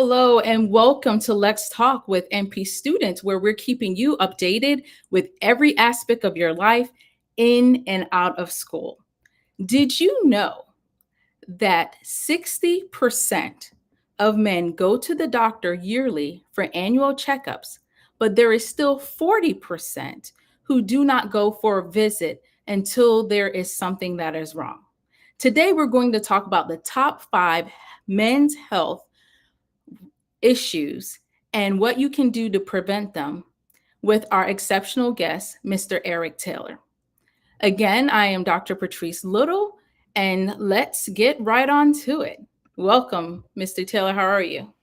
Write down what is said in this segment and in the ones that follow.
Hello, and welcome to Let's Talk with MP Students, where we're keeping you updated with every aspect of your life in and out of school. Did you know that 60% of men go to the doctor yearly for annual checkups, but there is still 40% who do not go for a visit until there is something that is wrong? Today, we're going to talk about the top 5 men's health issues and what you can do to prevent them with our exceptional guest, Mr. Eric Taylor. Again, I am Dr. Patrice Little, and let's get right on to it. Welcome, Mr. Taylor. How are you?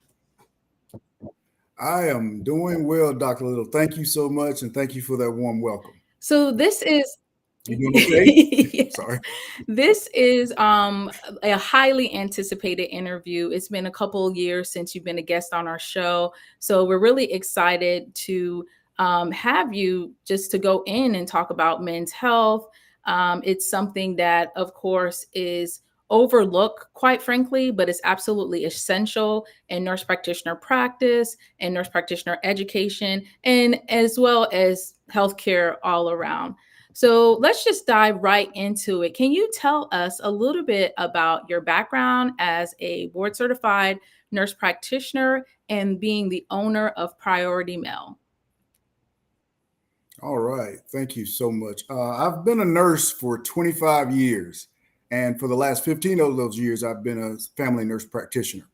I am doing well, Dr. Little. Thank you so much, and thank you for that warm welcome. So this is You doing okay? yes. Sorry. This is a highly anticipated interview. It's been a couple of years since you've been a guest on our show. So we're really excited to have you just to go in and talk about men's health. It's something that, of course, is overlooked, quite frankly, but it's absolutely essential in nurse practitioner practice and nurse practitioner education, and as well as healthcare all around. So let's just dive right into it. Can you tell us a little bit about your background as a board certified nurse practitioner and being the owner of Priority Mail? All right. Thank you so much. I've been a nurse for 25 years, and for the last 15 of those years, I've been a family nurse practitioner.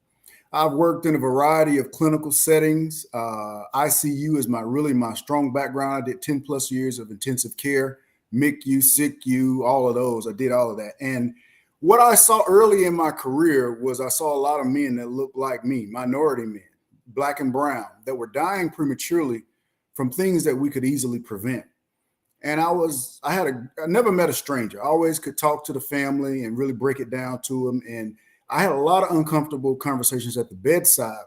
I've worked in a variety of clinical settings. ICU is my strong background. I did 10 plus years of intensive care, MICU, SICU, all of those. I did all of that. And what I saw early in my career was I saw a lot of men that looked like me, minority men, black and brown, that were dying prematurely from things that we could easily prevent. And I never met a stranger. I always could talk to the family and really break it down to them. And I had a lot of uncomfortable conversations at the bedside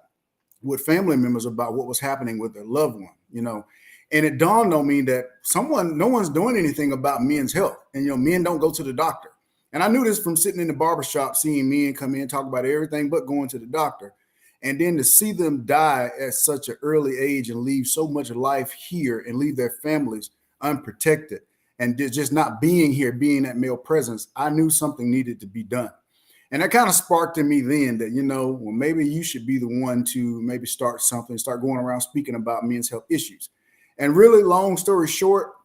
with family members about what was happening with their loved one. And it dawned on me that no one's doing anything about men's health. And, men don't go to the doctor. And I knew this from sitting in the barbershop, seeing men come in, talk about everything but going to the doctor. And then to see them die at such an early age and leave so much life here and leave their families unprotected and just not being here, being that male presence, I knew something needed to be done. And that kind of sparked in me then that, well, maybe you should be the one to maybe start something, start going around speaking about men's health issues. And really, long story short,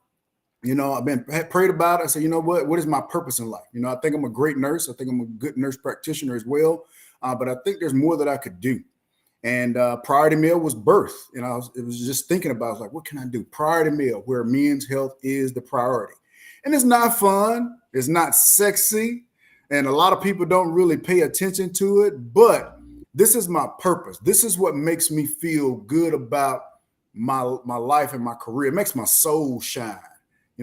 I've prayed about it. I said, what is my purpose in life? I think I'm a great nurse. I think I'm a good nurse practitioner as well. But I think there's more that I could do. And Priority Mail was birthed. It was just thinking about, I was like, what can I do? Priority Mail, where men's health is the priority. And it's not fun. It's not sexy. And a lot of people don't really pay attention to it. But this is my purpose. This is what makes me feel good about my life and my career. It makes my soul shine.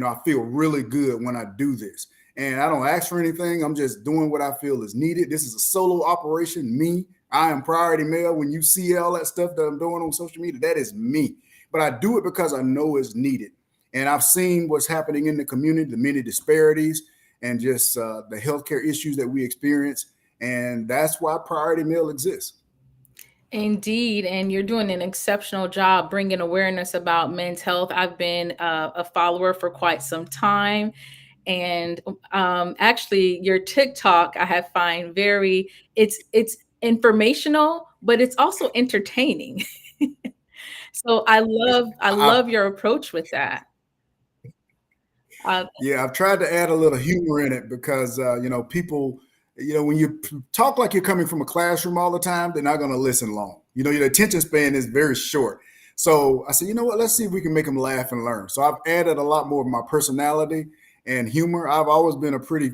I feel really good when I do this. And I don't ask for anything. I'm just doing what I feel is needed. This is a solo operation. Me, I am Priority Mail. When you see all that stuff that I'm doing on social media, that is me. But I do it because I know it's needed. And I've seen what's happening in the community, the many disparities, and just the healthcare issues that we experience. And that's why Priority Mail exists. Indeed, and you're doing an exceptional job bringing awareness about men's health. I've been a follower for quite some time. And actually, your TikTok I have find it's informational, but it's also entertaining. So I love your approach with that. Yeah, I've tried to add a little humor in it because, people, when you talk like you're coming from a classroom all the time, they're not going to listen long. Your attention span is very short. So I said, you know what, let's see if we can make them laugh and learn. So I've added a lot more of my personality and humor. I've always been a pretty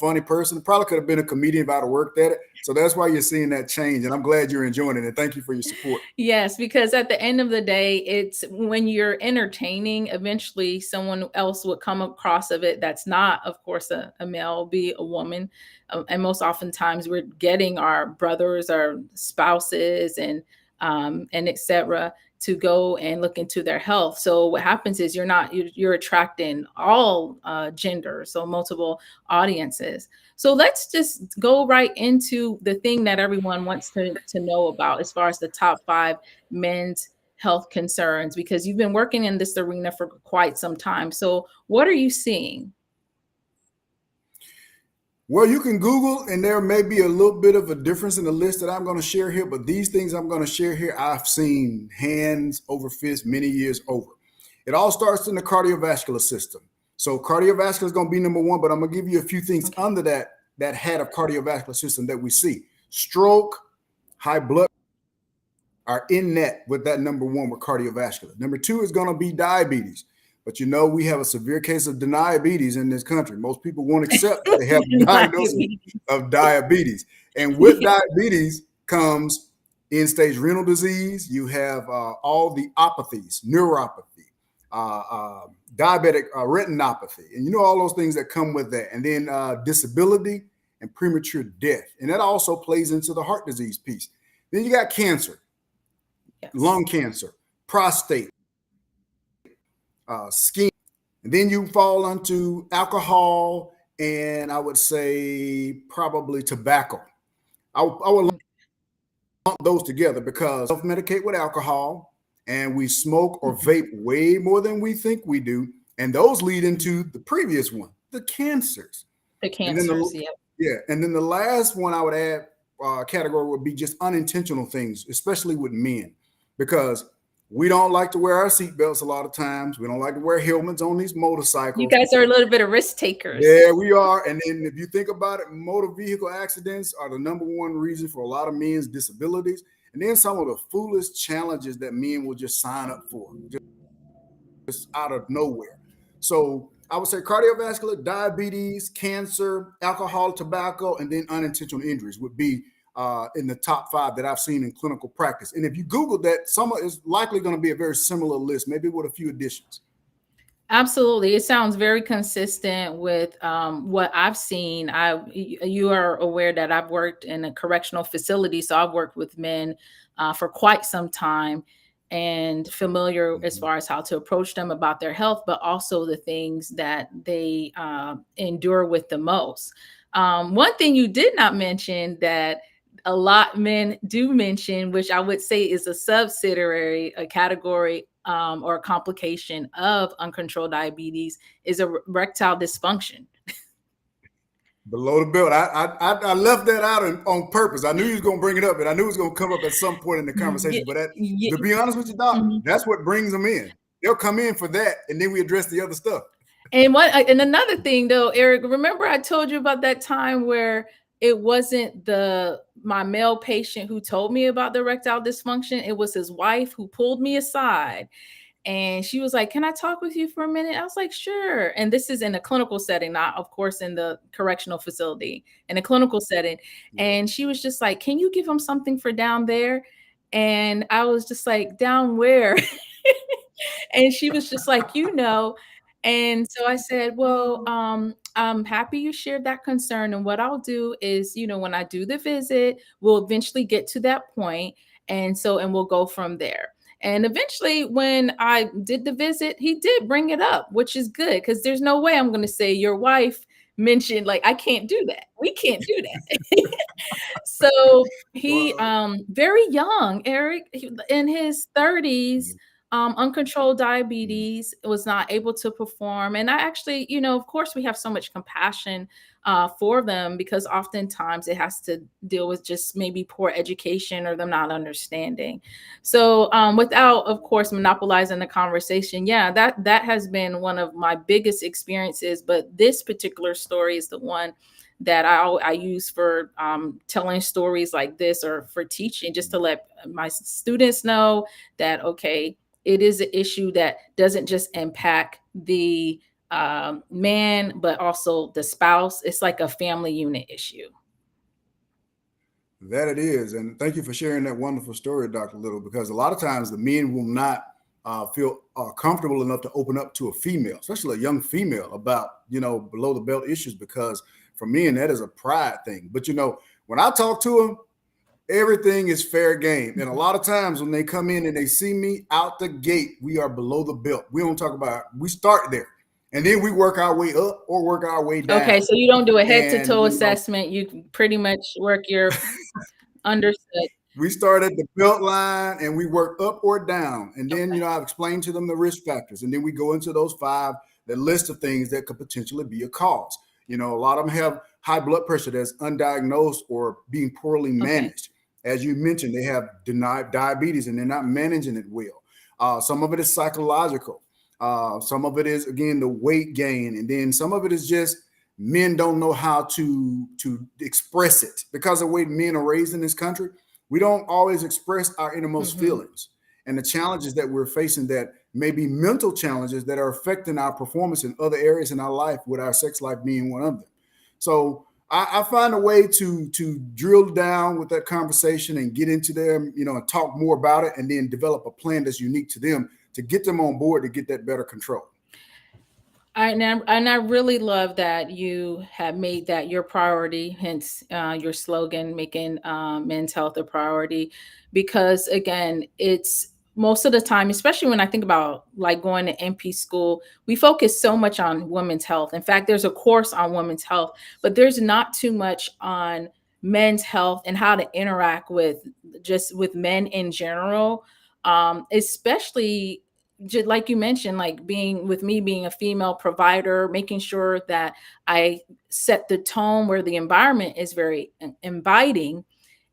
funny person. Probably could have been a comedian if I'd have worked at it. So that's why you're seeing that change. And I'm glad you're enjoying it. And thank you for your support. Yes, because at the end of the day, it's when you're entertaining, eventually someone else would come across of it that's not, of course, a male, be a woman. And most oftentimes we're getting our brothers, our spouses, and etc. to go and look into their health. So what happens is you're attracting all genders, so multiple audiences. So let's just go right into the thing that everyone wants to know about as far as the top 5 men's health concerns, because you've been working in this arena for quite some time. So what are you seeing? Well, you can Google, and there may be a little bit of a difference in the list that I'm going to share here, but these things I'm going to share here, I've seen hands over fist many years over. It all starts in the cardiovascular system. So cardiovascular is going to be number one, but I'm going to give you a few things under that head of cardiovascular system that we see. Stroke, high blood are in net with that number one with cardiovascular. Number two is going to be diabetes. But we have a severe case of diabetes in this country. Most people won't accept that they have a diagnosis of diabetes. And with diabetes comes end-stage renal disease. You have all the apathies, neuropathy, diabetic retinopathy, and all those things that come with that. And then disability and premature death. And that also plays into the heart disease piece. Then you got cancer, lung cancer, prostate, skin, and then you fall onto alcohol, and I would say probably tobacco. I would lump those together because self-medicate with alcohol, and we smoke or vape way more than we think we do, and those lead into the previous one, the cancers. The cancers, and then the last one I would add category would be just unintentional things, especially with men, because we don't like to wear our seatbelts a lot of times. We don't like to wear helmets on these motorcycles. You guys are a little bit of risk takers. Yeah, we are. And then if you think about it, motor vehicle accidents are the number one reason for a lot of men's disabilities. And then some of the foolish challenges that men will just sign up for, just out of nowhere. So I would say cardiovascular, diabetes, cancer, alcohol, tobacco, and then unintentional injuries would be in the top 5 that I've seen in clinical practice. And if you Google that, some is likely going to be a very similar list, maybe with a few additions. Absolutely. It sounds very consistent with what I've seen. You are aware that I've worked in a correctional facility, so I've worked with men for quite some time and familiar as far as how to approach them about their health, but also the things that they endure with the most. One thing you did not mention that a lot men do mention, which I would say is a subsidiary, a category or a complication of uncontrolled diabetes, is erectile dysfunction. Below the belt. I left that out on purpose. I knew you was going to bring it up, and I knew it was going to come up at some point in the conversation. But to be honest with you, Doc, that's what brings them in. They'll come in for that, and then we address the other stuff. And another thing, though, Eric, remember I told you about that time where it wasn't my male patient who told me about the erectile dysfunction. It was his wife who pulled me aside. And she was like, "Can I talk with you for a minute?" I was like, "Sure." And this is in a clinical setting, not, of course, in the correctional facility, in a clinical setting. And she was just like, "Can you give him something for down there?" And I was just like, "Down where?" And she was just like, And so I said, "Well, I'm happy you shared that concern. And what I'll do is, when I do the visit, we'll eventually get to that point. And we'll go from there." And eventually, when I did the visit, he did bring it up, which is good, because there's no way I'm going to say your wife mentioned, like, I can't do that. We can't do that. So he, very young, Eric, in his 30s, uncontrolled diabetes, was not able to perform. And I actually, of course, we have so much compassion for them, because oftentimes it has to deal with just maybe poor education or them not understanding. So without, of course, monopolizing the conversation, that has been one of my biggest experiences. But this particular story is the one that I use for telling stories like this, or for teaching, just to let my students know that, okay, it is an issue that doesn't just impact the man, but also the spouse. It's like a family unit issue. That it is. And thank you for sharing that wonderful story, Dr. Little, because a lot of times the men will not feel comfortable enough to open up to a female, especially a young female, about, below the belt issues, because for men, that is a pride thing. But, when I talk to them, Everything is fair game. And a lot of times when they come in and they see me out the gate, we are below the belt. We don't talk about it. We start there. And then we work our way up or work our way Okay, down. so you don't do a head to And toe assessment. You pretty much work your understood. we start at the belt line and we work up or down. And then, I've explained to them the risk factors. And then we go into those five, the list of things that could potentially be a cause. A lot of them have high blood pressure that's undiagnosed or being poorly Okay. managed. As you mentioned, they have denied diabetes and they're not managing it well. Some of it is psychological. Some of it is, again, the weight gain. And then some of it is just men don't know how to express it because of the way men are raised in this country. We don't always express our innermost Mm-hmm. feelings and the challenges that we're facing that may be mental challenges that are affecting our performance in other areas in our life, with our sex life being one of them. So I find a way to drill down with that conversation and get into them, and talk more about it, and then develop a plan that's unique to them to get them on board to get that better control. And I really love that you have made that your priority, hence your slogan, making men's health a priority. Because again, it's most of the time, especially when I think about like going to NP school, we focus so much on women's health. In fact, there's a course on women's health, but there's not too much on men's health and how to interact with just with men in general, especially just like you mentioned, like being with me being a female provider, making sure that I set the tone where the environment is very inviting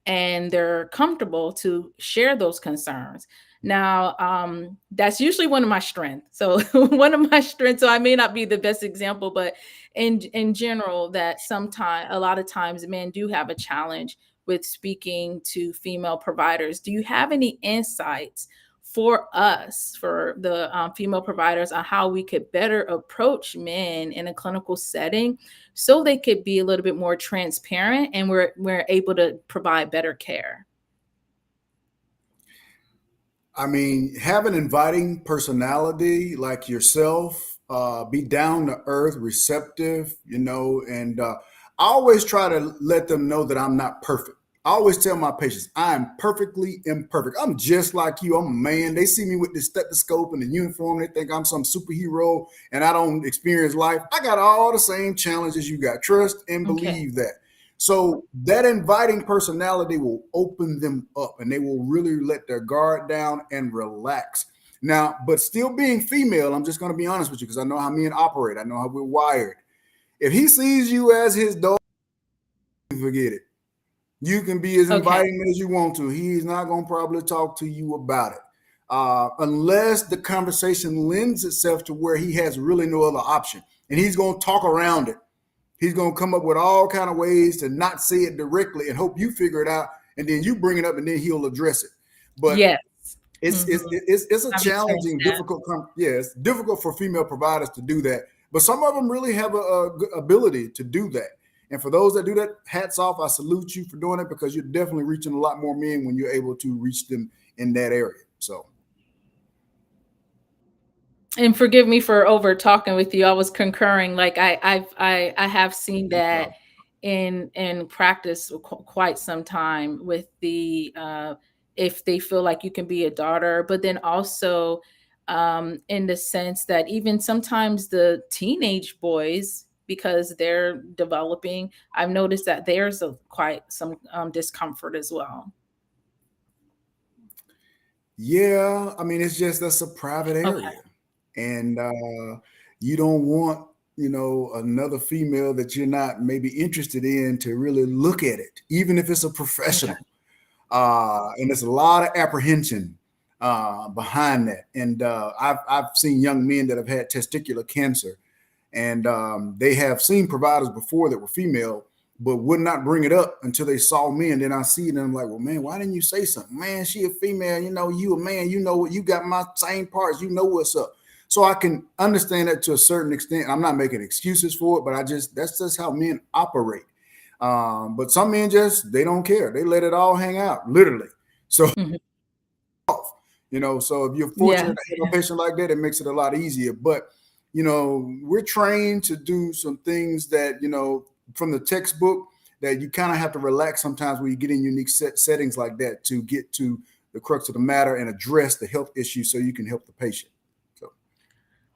and they're comfortable to share those concerns. Now, that's usually one of my strengths. So one of my strengths. So I may not be the best example, but in general, that sometimes a lot of times men do have a challenge with speaking to female providers. Do you have any insights for us, for the female providers, on how we could better approach men in a clinical setting so they could be a little bit more transparent and we're able to provide better care? I mean, have an inviting personality like yourself, be down to earth, receptive, and I always try to let them know that I'm not perfect. I always tell my patients, I am perfectly imperfect. I'm just like you. I'm a man. They see me with the stethoscope and the uniform. They think I'm some superhero and I don't experience life. I got all the same challenges you got. Trust and Okay. believe that. So that inviting personality will open them up and they will really let their guard down and relax. Now, but still being female, I'm just going to be honest with you because I know how men operate. I know how we're wired. If he sees you as his dog, forget it. You can be as Okay. inviting as you want to. He's not going to probably talk to you about it. Unless the conversation lends itself to where he has really no other option. And he's going to talk around it. He's going to come up with all kind of ways to not say it directly and hope you figure it out. And then you bring it up and then he'll address it. But Yes. it's Mhm. it's it's a I've experienced challenging, that. difficult. Yeah, it's difficult for female providers to do that. But some of them really have a good ability to do that. And for those that do that, hats off. I salute you for doing it because you're definitely reaching a lot more men when you're able to reach them in that area. So And forgive me for over talking with you. I was concurring. Like I have seen no that problem. in practice quite some time with the if they feel like you can be a daughter, but then also in the sense that even sometimes the teenage boys, because they're developing, I've noticed that there's a quite some discomfort as well. Yeah, I mean, it's just that's a private Okay. area, and you don't want another female that you're not maybe interested in to really look at it, even if it's a Okay. professional. And there's a lot of apprehension behind that. And I've seen young men that have had testicular cancer, and they have seen providers before that were female, but would not bring it up until they saw me. And then I see them like, well, man, why didn't you say something? Man, she a female, you a man, what you got my same parts, what's up. So I can understand that to a certain extent. I'm not making excuses for it, but that's just how men operate. But some men just they don't care. They let it all hang out, literally. So Mhm. so if you're Yeah. fortunate to have a patient like that, it makes it a lot easier. But we're trained to do some things that from the textbook that you kind of have to relax sometimes when you get in unique settings like that to get to the crux of the matter and address the health issue so you can help the patient. So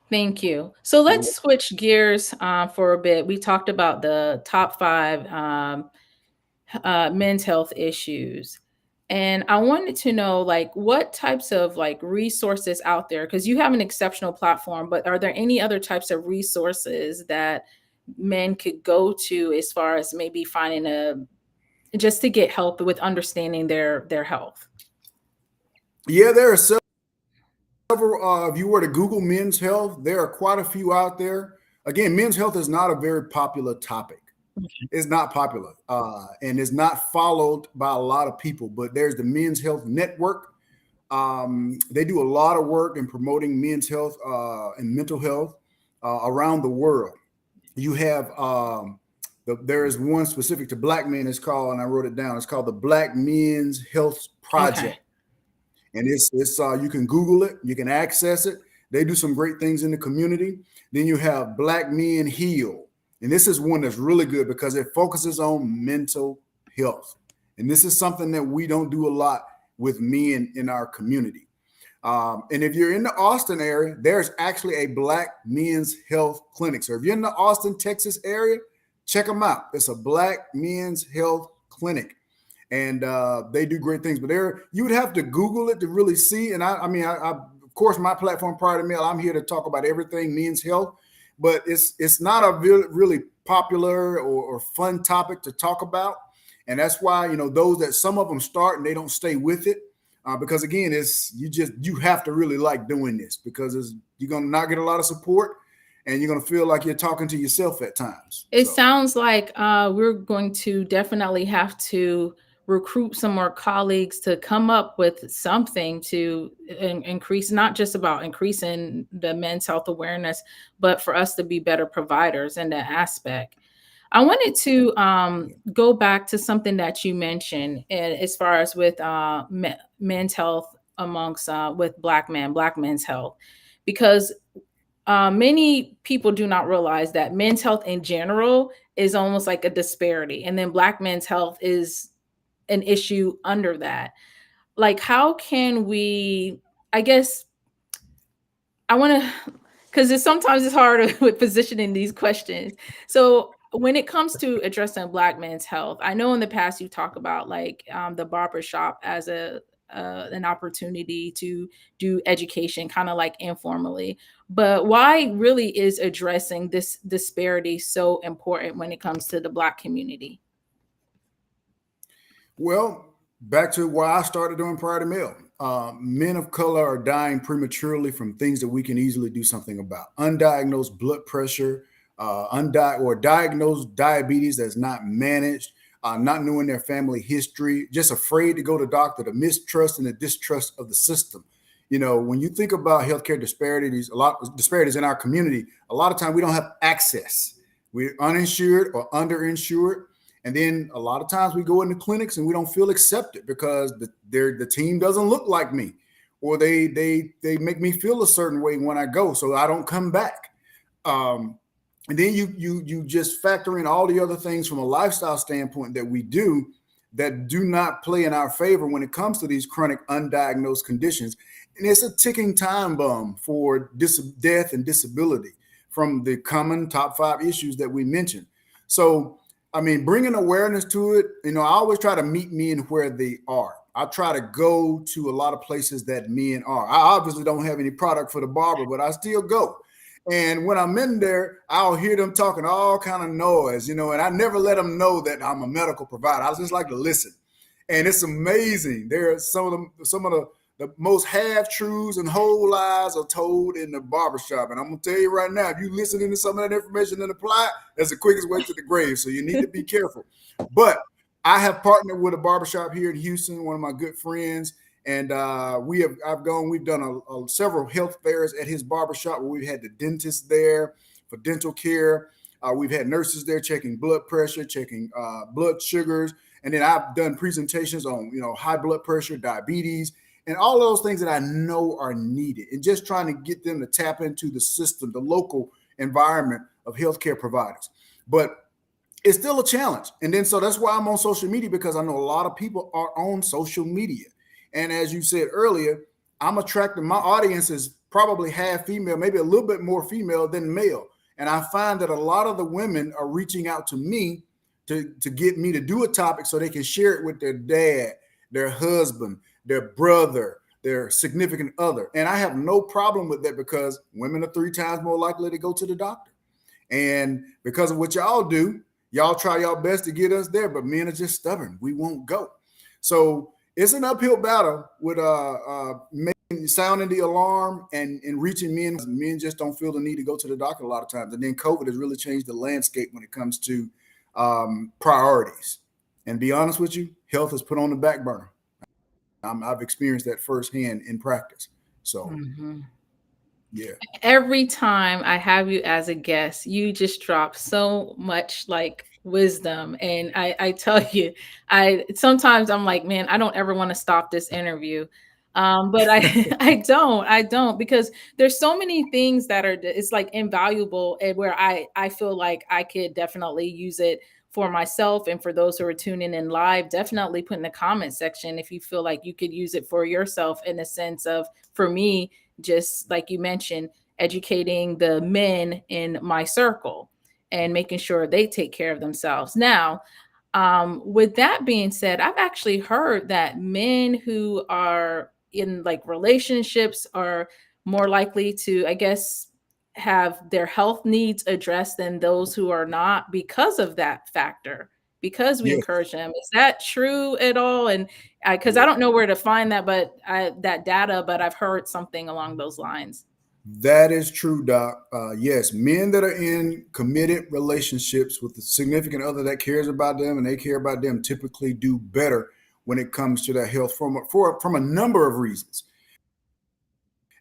Thank you. So you're let's switch gears for a bit. We talked about the top five men's health issues. And I wanted to know, like, what types of like resources out there, because you have an exceptional platform, but are there any other types of resources that men could go to as far as maybe finding a just to get help with understanding their health? yeah, there are several. If you were to Google men's health, there are quite a few out there. Again, men's health is not a very popular topic. It's not popular and it's not followed by a lot of people. But there's the Men's Health Network. They do a lot of work in promoting men's health and mental health around the world. You have there is one specific to Black men. It's called, and I wrote it down. It's called the Black Men's Health Okay. Project, and it's you can Google it, you can access it. They do some great things in the community. Then you have Black Men Heal, and this is one that's really good because it focuses on mental health, and this is something that we don't do a lot with men in our community. And if you're in the Austin area, there's actually a Black Men's Health Clinic. So if you're in the Austin, Texas area, check them out. It's a Black Men's Health Clinic, and they do great things. But there, you would have to Google it to really see. And I mean, of course, my platform, Pryority Male, I'm here to talk about everything men's health, but it's not a really popular or fun topic to talk about, and that's why those that some of them start and they don't stay with it. Because again, you have to really like doing this because you're gonna not get a lot of support, and you're gonna feel like you're talking to yourself at times. It So sounds like we're going to definitely have to recruit some more colleagues to come up with something to increase, not just about increasing the men's health awareness, but for us to be better providers in that aspect. I wanted to go back to something that you mentioned as far as with men's health amongst with Black men's health, because many people do not realize that men's health in general is almost like a disparity, and then Black men's health is an issue under that. Like, how can we? I guess I want to, because sometimes it's hard with positioning these questions. So when it comes to addressing Black men's health, I know in the past you talk about like the barber shop as a an opportunity to do education, kind of like informally. But why really is addressing this disparity so important when it comes to the Black community? well, back to why I started doing Pride and Male. Men of color are dying prematurely from things that we can easily do something about. Undiagnosed blood pressure, or diagnosed diabetes that's not managed, not knowing their family history, just afraid to go to doctor, the mistrust and the distrust of the system. When you think about healthcare disparities, a lot of disparities in our community, a lot of time we don't have access. We're uninsured or underinsured. And then a lot of times we go into clinics and we don't feel accepted because the team doesn't look like me, or they make me feel a certain way when I go, so I don't come back. And then you just factor in all the other things from a lifestyle standpoint that we do that do not play in our favor when it comes to these chronic undiagnosed conditions. And it's a ticking time bomb for death and disability from the common top 5 issues that we mentioned. So I mean, bringing awareness to it, I always try to meet men where they are. I try to go to a lot of places that men are. I obviously don't have any product for the barber, but I still go. And when I'm in there, I'll hear them talking all kind of noise, and I never let them know that I'm a medical provider. I just like to listen. And it's amazing. There are some of the most half truths and whole lies are told in the barbershop. And I'm going to tell you right now, if you listening to some of that information and apply it, that's the quickest way to the grave. So you need to be careful. But I have partnered with a barbershop here in Houston, one of my good friends. And we've done several health fairs at his barbershop where we've had the dentist there for dental care. We've had nurses there checking blood pressure, checking blood sugars. And then I've done presentations on, high blood pressure, diabetes, and all those things that I know are needed, and just trying to get them to tap into the system, the local environment of healthcare providers. But it's still a challenge. And then so that's why I'm on social media, because I know a lot of people are on social media. And as you said earlier, I'm attracting, my audience is probably half female, maybe a little bit more female than male. And I find that a lot of the women are reaching out to me to get me to do a topic so they can share it with their dad, their husband, their brother, their significant other. And I have no problem with that, because women are 3 times more likely to go to the doctor. And because of what y'all do, y'all try y'all best to get us there, but men are just stubborn. We won't go. So it's an uphill battle with sounding the alarm and reaching men. Men just don't feel the need to go to the doctor a lot of times. And then COVID has really changed the landscape when it comes to priorities. And be honest with you, health is put on the back burner. I've experienced that firsthand in practice. So, yeah. Every time I have you as a guest, you just drop so much like wisdom. And I tell you, I sometimes I'm like, man, I don't ever want to stop this interview. But I I don't, because there's so many things that are, it's like invaluable, and where I feel like I could definitely use it for myself, and for those who are tuning in live, definitely put in the comment section if you feel like you could use it for yourself, in the sense of, for me, just like you mentioned, educating the men in my circle and making sure they take care of themselves. Now, with that being said, I've actually heard that men who are in like relationships are more likely to, I guess, have their health needs addressed than those who are not, because of that factor, because we Yes. encourage them. Is that true at all? And because I Yeah. don't know where to find that, but that data, but I've heard something along those lines. That is true, Doc. Yes, men that are in committed relationships with a significant other that cares about them and they care about them typically do better when it comes to their health from a number of reasons.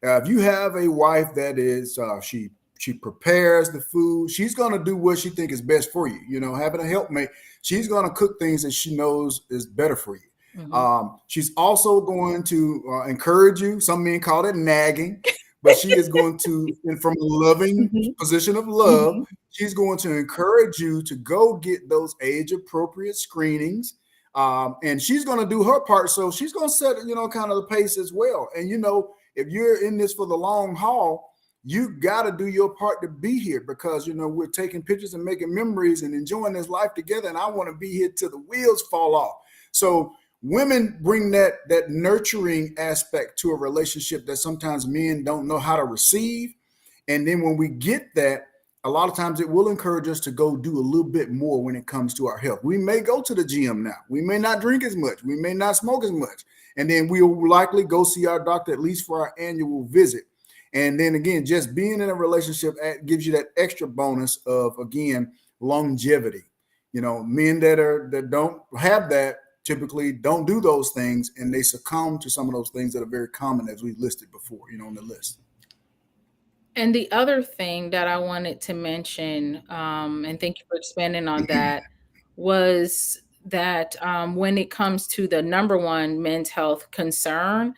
If you have a wife that is she prepares the food, she's going to do what she think is best for you. You know, having a helpmate, she's going to cook things that she knows is better for you. She's also going to encourage you. Some men call it nagging, but she is going to, and from a loving Mhm. position of love, Mhm. she's going to encourage you to go get those age appropriate screenings. And she's going to do her part. So she's going to set, kind of the pace as well. And, if you're in this for the long haul, you got to do your part to be here, because, we're taking pictures and making memories and enjoying this life together. And I want to be here till the wheels fall off. So women bring that nurturing aspect to a relationship that sometimes men don't know how to receive. And then when we get that, a lot of times it will encourage us to go do a little bit more when it comes to our health. We may go to the gym now. We may not drink as much. We may not smoke as much. And then we will likely go see our doctor at least for our annual visit. And then again, just being in a relationship gives you that extra bonus of, again, longevity. Men that don't have that typically don't do those things, and they succumb to some of those things that are very common, as we listed before, on the list. And the other thing that I wanted to mention, and thank you for expanding on that, was that when it comes to the number one men's health concern,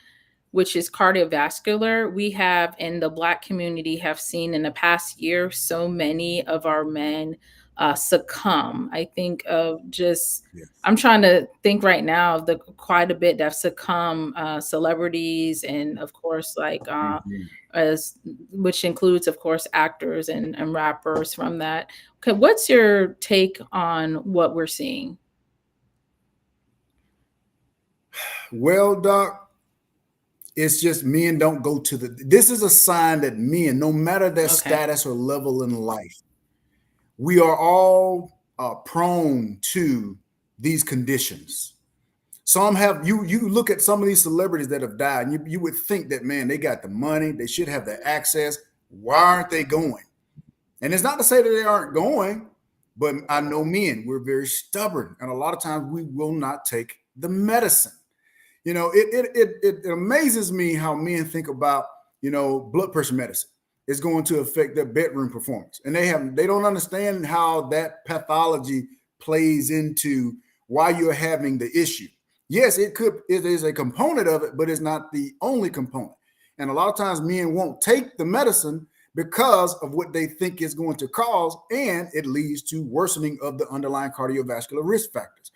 which is cardiovascular, we have in the Black community have seen in the past year so many of our men succumb. I think of just, Yes. I'm trying to think right now of the quite a bit that succumb, celebrities, and of course, like Mhm. as which includes, of course, actors and rappers from that. Okay, what's your take on what we're seeing? Well, Doc, it's just men don't go to this is a sign that men, no matter their Okay. status or level in life, we are all prone to these conditions. Some have, you look at some of these celebrities that have died, and you would think that, man, they got the money, they should have the access. Why aren't they going? And it's not to say that they aren't going, but I know men, we're very stubborn. And a lot of times we will not take the medicine. It amazes me how men think about, blood pressure medicine is going to affect their bedroom performance. And they don't understand how that pathology plays into why you're having the issue. Yes, it is a component of it, but it's not the only component. And a lot of times men won't take the medicine because of what they think is going to cause, and it leads to worsening of the underlying cardiovascular risk factors.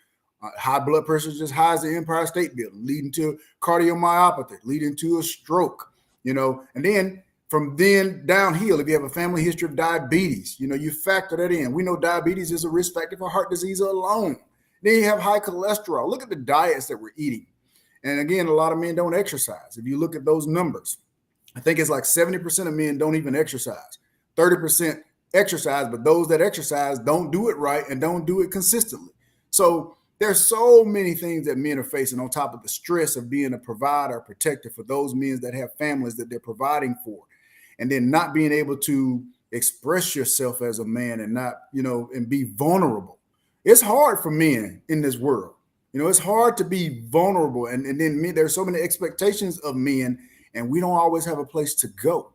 High blood pressure is just high as the Empire State Building, leading to cardiomyopathy, leading to a stroke, and then from then downhill, if you have a family history of diabetes, you factor that in. We know diabetes is a risk factor for heart disease alone. Then you have high cholesterol. Look at the diets that we're eating. And again, a lot of men don't exercise. If you look at those numbers, I think it's like 70% of men don't even exercise. 30% exercise, but those that exercise don't do it right and don't do it consistently. So there's so many things that men are facing on top of the stress of being a provider, protector for those men that have families that they're providing for, and then not being able to express yourself as a man and not, and be vulnerable. It's hard for men in this world. It's hard to be vulnerable. And then there's so many expectations of men, and we don't always have a place to go.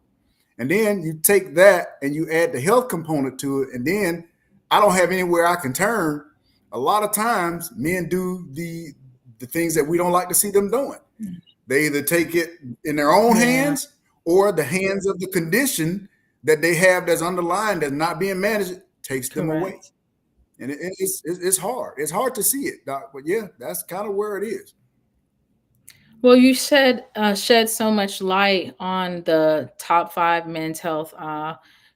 And then you take that and you add the health component to it, and then I don't have anywhere I can turn. A lot of times men do the things that we don't like to see them doing. They either take it in their own hands or the hands of the condition that they have that's underlying, that's not being managed, takes them away. And it's hard. It's hard to see it, Doc. But yeah, that's kind of where it is. Well, you shed so much light on the top five men's health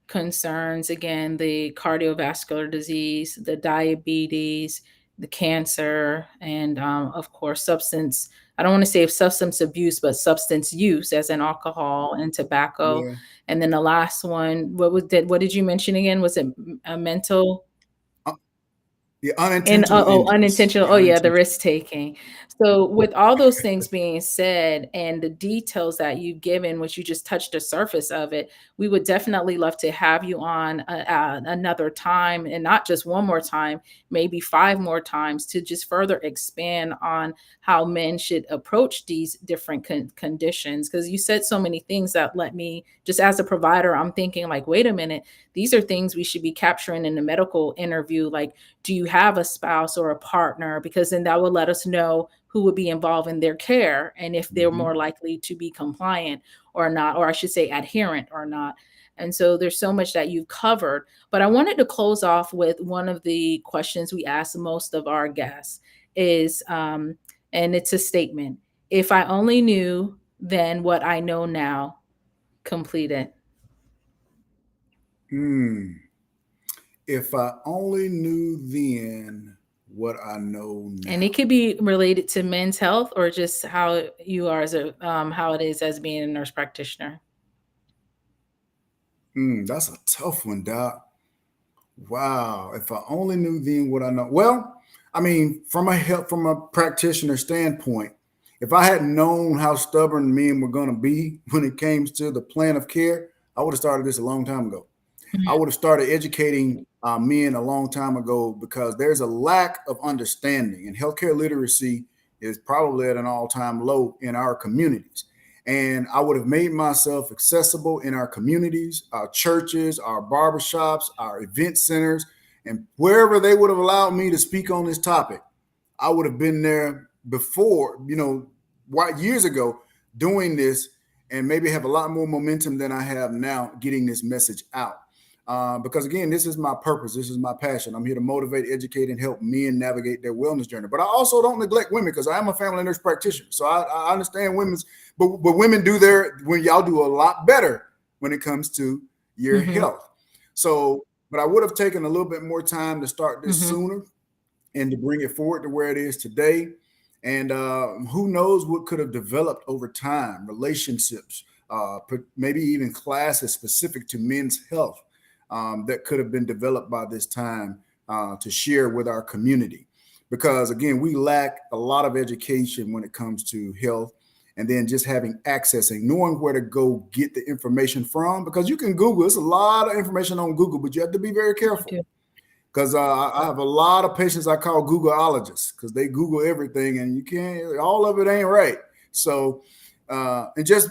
concerns. Again, the cardiovascular disease, the diabetes, the cancer, and of course, substance. I don't want to say substance abuse, but substance use, as in alcohol and tobacco. Yeah. And then the last one, what did you mention again? Was it a mental? The And unintentional injuries. unintentional. Oh yeah, the risk taking. So with all those things being said and the details that you've given, which you just touched the surface of it, we would definitely love to have you on another time, and not just one more time, maybe five more times, to just further expand on how men should approach these different conditions. Because you said so many things that let me, just as a provider, I'm thinking like, wait a minute, these are things we should be capturing in the medical interview. Like, do you have a spouse or a partner? Because then that will let us know who would be involved in their care and if they're more likely to be compliant or not, or I should say adherent or not. And so there's so much that you've covered. But I wanted to close off with one of the questions we ask most of our guests is, and it's a statement: if I only knew then what I know now, complete it. If I only knew then what I know now. And it could be related to men's health or just how you are as a how it is as being a nurse practitioner. That's a tough one, Doc. Wow. If I only knew then what I know. Well, I mean, from a practitioner standpoint, if I had known how stubborn men were going to be when it came to the plan of care, I would have started this a long time ago. I would have started educating men a long time ago, because there's a lack of understanding, and healthcare literacy is probably at an all-time low in our communities. And I would have made myself accessible in our communities, our churches, our barbershops, our event centers, and wherever they would have allowed me to speak on this topic. I would have been there before, years ago, doing this, and maybe have a lot more momentum than I have now getting this message out. Because again, this is my purpose. This is my passion. I'm here to motivate, educate, and help men navigate their wellness journey. But I also don't neglect women, because I am a family nurse practitioner. So I understand but women when y'all do a lot better when it comes to your health. So, but I would have taken a little bit more time to start this sooner and to bring it forward to where it is today. And who knows what could have developed over time, relationships, maybe even classes specific to men's health. That could have been developed by this time to share with our community. Because again, we lack a lot of education when it comes to health, and then just knowing where to go get the information from. Because you can Google, there's a lot of information on Google, but you have to be very careful. Because I have a lot of patients I call Googleologists, because they Google everything, and all of it ain't right. So, and just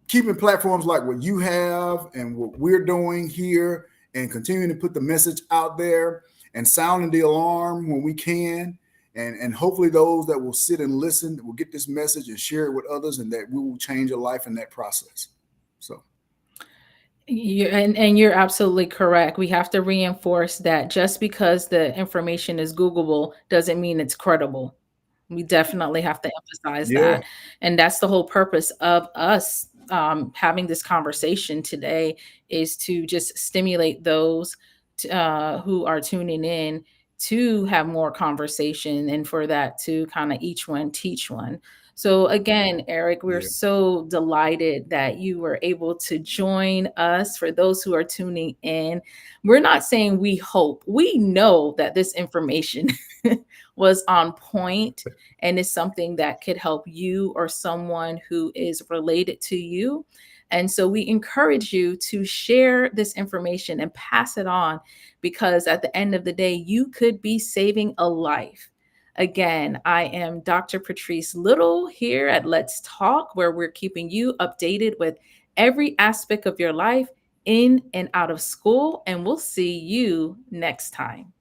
keeping platforms like what you have and what we're doing here, and continuing to put the message out there and sounding the alarm when we can. And hopefully those that will sit and listen will get this message and share it with others, and that we will change a life in that process. So. And you're absolutely correct. We have to reinforce that just because the information is Googleable doesn't mean it's credible. We definitely have to emphasize Yeah, that, and that's the whole purpose of us, having this conversation today, is to just stimulate those who are tuning in to have more conversation, and for that to kinda each one teach one. So again, Eric, we're yeah, so delighted that you were able to join us. For those who are tuning in, we're not saying we hope, we know that this information was on point and is something that could help you or someone who is related to you. And so we encourage you to share this information and pass it on, because at the end of the day, you could be saving a life. Again, I am Dr. Patrice Little here at Let's Talk, where we're keeping you updated with every aspect of your life in and out of school. And we'll see you next time.